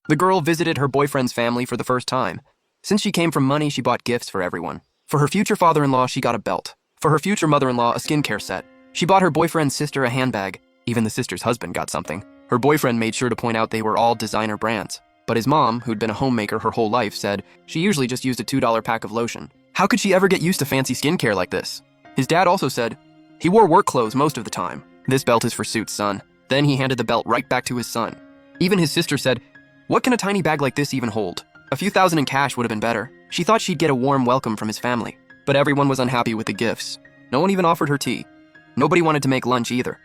The girl visited her boyfriend's family for the first time. Since she came from money, she bought gifts for everyone. For her future father-in-law, she got a belt. For her future mother-in-law, a skincare set. She bought her boyfriend's sister a handbag. Even the sister's husband got something. Her boyfriend made sure to point out they were all designer brands. But his mom, who'd been a homemaker her whole life, said she usually just used a $2 pack of lotion. How could she ever get used to fancy skincare like this? His dad also said he wore work clothes most of the time. This belt is for suits, son. Then he handed the belt right back to his son. Even his sister said, what can a tiny bag like this even hold? A few thousand in cash would have been better. She thought she'd get a warm welcome from his family. But everyone was unhappy with the gifts. No one even offered her tea. Nobody wanted to make lunch either.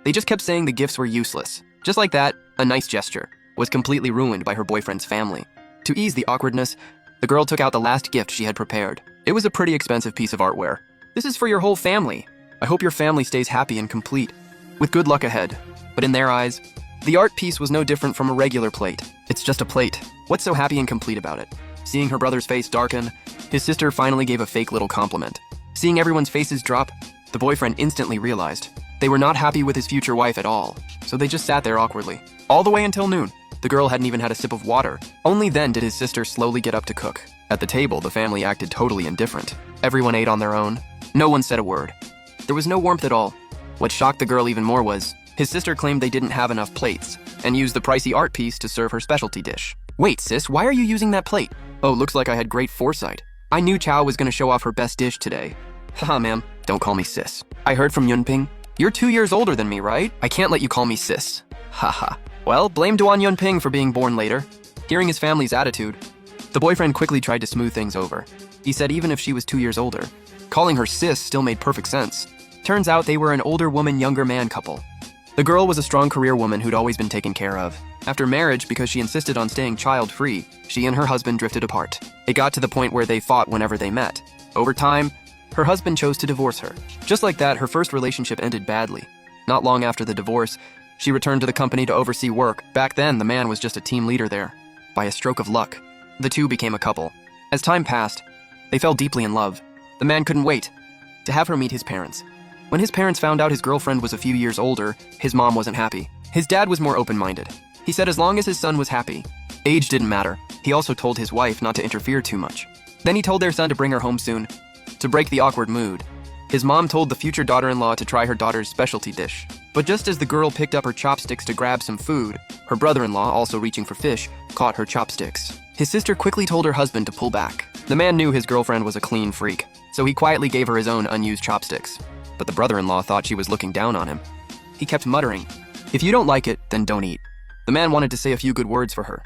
They just kept saying the gifts were useless. Just like that, a nice gesture was completely ruined by her boyfriend's family. To ease the awkwardness, the girl took out the last gift she had prepared. It was a pretty expensive piece of artware. This is for your whole family. I hope your family stays happy and complete, with good luck ahead. But in their eyes, the art piece was no different from a regular plate. It's just a plate. What's so happy and complete about it? Seeing her brother's face darken, his sister finally gave a fake little compliment. Seeing everyone's faces drop, the boyfriend instantly realized they were not happy with his future wife at all, so they just sat there awkwardly, all the way until noon. The girl hadn't even had a sip of water. Only then did his sister slowly get up to cook. At the table, the family acted totally indifferent. Everyone ate on their own. No one said a word. There was no warmth at all. What shocked the girl even more was his sister claimed they didn't have enough plates and used the pricey art piece to serve her specialty dish. Wait, sis, why are you using that plate? Oh, looks like I had great foresight. I knew Chow was gonna show off her best dish today. Haha, ma'am, don't call me sis. I heard from Yunping. You're 2 years older than me, right? I can't let you call me sis. Haha. Well, blame Duan Yunping for being born later. Hearing his family's attitude, the boyfriend quickly tried to smooth things over. He said even if she was 2 years older, calling her sis still made perfect sense. Turns out they were an older woman, younger man couple. The girl was a strong career woman who'd always been taken care of. After marriage, because she insisted on staying child-free, she and her husband drifted apart. It got to the point where they fought whenever they met. Over time, her husband chose to divorce her. Just like that, her first relationship ended badly. Not long after the divorce, she returned to the company to oversee work. Back then, the man was just a team leader there. By a stroke of luck, the two became a couple. As time passed, they fell deeply in love. The man couldn't wait to have her meet his parents. When his parents found out his girlfriend was a few years older, his mom wasn't happy. His dad was more open-minded. He said as long as his son was happy, age didn't matter. He also told his wife not to interfere too much. Then he told their son to bring her home soon, to break the awkward mood. His mom told the future daughter-in-law to try her daughter's specialty dish. But just as the girl picked up her chopsticks to grab some food, her brother-in-law, also reaching for fish, caught her chopsticks. His sister quickly told her husband to pull back. The man knew his girlfriend was a clean freak, so he quietly gave her his own unused chopsticks. But the brother-in-law thought she was looking down on him. He kept muttering, "If you don't like it, then don't eat." The man wanted to say a few good words for her.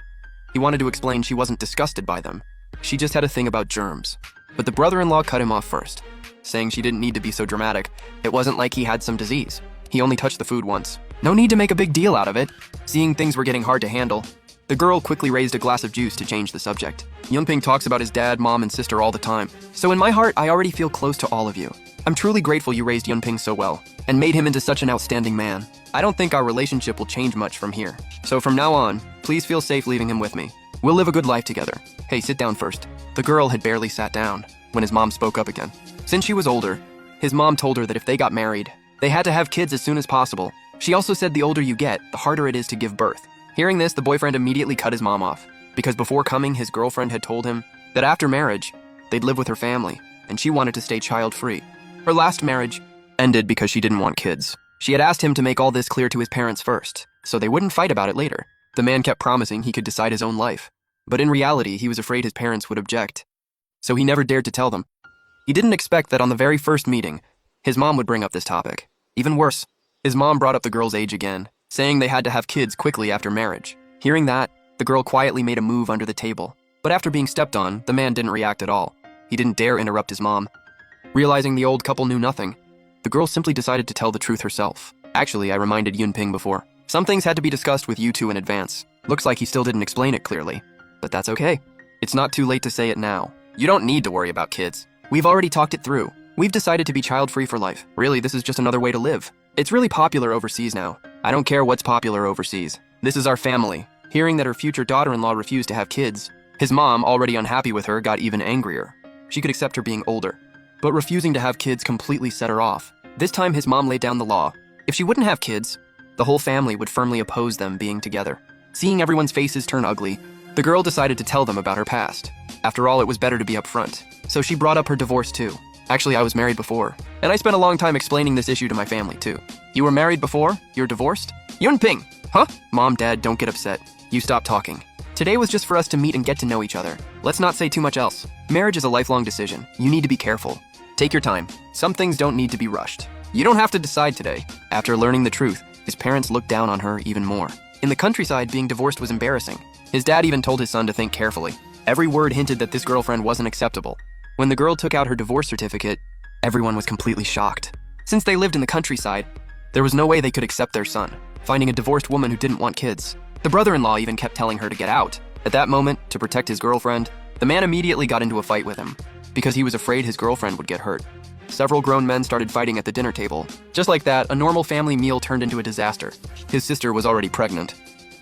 He wanted to explain she wasn't disgusted by them. She just had a thing about germs. But the brother-in-law cut him off first, saying she didn't need to be so dramatic. It wasn't like he had some disease. He only touched the food once. No need to make a big deal out of it. Seeing things were getting hard to handle, the girl quickly raised a glass of juice to change the subject. Yunping talks about his dad, mom, and sister all the time. So in my heart, I already feel close to all of you. I'm truly grateful you raised Yunping so well and made him into such an outstanding man. I don't think our relationship will change much from here. So from now on, please feel safe leaving him with me. We'll live a good life together. Hey, sit down first. The girl had barely sat down when his mom spoke up again. Since she was older, his mom told her that if they got married, they had to have kids as soon as possible. She also said the older you get, the harder it is to give birth. Hearing this, the boyfriend immediately cut his mom off, because before coming, his girlfriend had told him that after marriage, they'd live with her family, and she wanted to stay child-free. Her last marriage ended because she didn't want kids. She had asked him to make all this clear to his parents first, so they wouldn't fight about it later. The man kept promising he could decide his own life, but in reality, he was afraid his parents would object, so he never dared to tell them. He didn't expect that on the very first meeting, his mom would bring up this topic. Even worse, his mom brought up the girl's age again, saying they had to have kids quickly after marriage. Hearing that, the girl quietly made a move under the table. But after being stepped on, the man didn't react at all. He didn't dare interrupt his mom. Realizing the old couple knew nothing, the girl simply decided to tell the truth herself. Actually, I reminded Yunping before. Some things had to be discussed with you two in advance. Looks like he still didn't explain it clearly. But that's okay. It's not too late to say it now. You don't need to worry about kids. We've already talked it through. We've decided to be child-free for life. Really, this is just another way to live. It's really popular overseas now. I don't care what's popular overseas. This is our family. Hearing that her future daughter-in-law refused to have kids, his mom, already unhappy with her, got even angrier. She could accept her being older, but refusing to have kids completely set her off. This time, his mom laid down the law. If she wouldn't have kids, the whole family would firmly oppose them being together. Seeing everyone's faces turn ugly, the girl decided to tell them about her past. After all, it was better to be upfront. So she brought up her divorce too. Actually, I was married before, and I spent a long time explaining this issue to my family too. You were married before? You're divorced? Yunping! Huh? Mom, Dad, don't get upset. You stop talking. Today was just for us to meet and get to know each other. Let's not say too much else. Marriage is a lifelong decision. You need to be careful. Take your time. Some things don't need to be rushed. You don't have to decide today. After learning the truth, his parents looked down on her even more. In the countryside, being divorced was embarrassing. His dad even told his son to think carefully. Every word hinted that this girlfriend wasn't acceptable. When the girl took out her divorce certificate, everyone was completely shocked. Since they lived in the countryside, there was no way they could accept their son, finding a divorced woman who didn't want kids. The brother-in-law even kept telling her to get out. At that moment, to protect his girlfriend, the man immediately got into a fight with him, because he was afraid his girlfriend would get hurt. Several grown men started fighting at the dinner table. Just like that, a normal family meal turned into a disaster. His sister was already pregnant.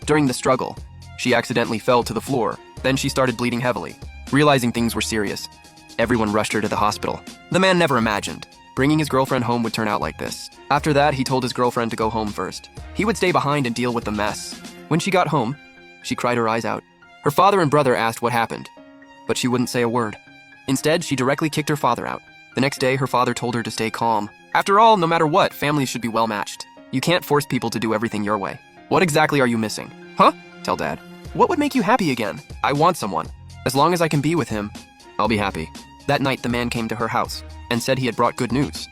During the struggle, she accidentally fell to the floor. Then she started bleeding heavily. Realizing things were serious, everyone rushed her to the hospital. The man never imagined bringing his girlfriend home would turn out like this. After that, he told his girlfriend to go home first. He would stay behind and deal with the mess. When she got home, she cried her eyes out. Her father and brother asked what happened, but she wouldn't say a word. Instead, she directly kicked her father out. The next day, her father told her to stay calm. After all, no matter what, families should be well matched. You can't force people to do everything your way. What exactly are you missing? Huh? Tell Dad. What would make you happy again? I want someone. As long as I can be with him, I'll be happy. That night, the man came to her house and said he had brought good news.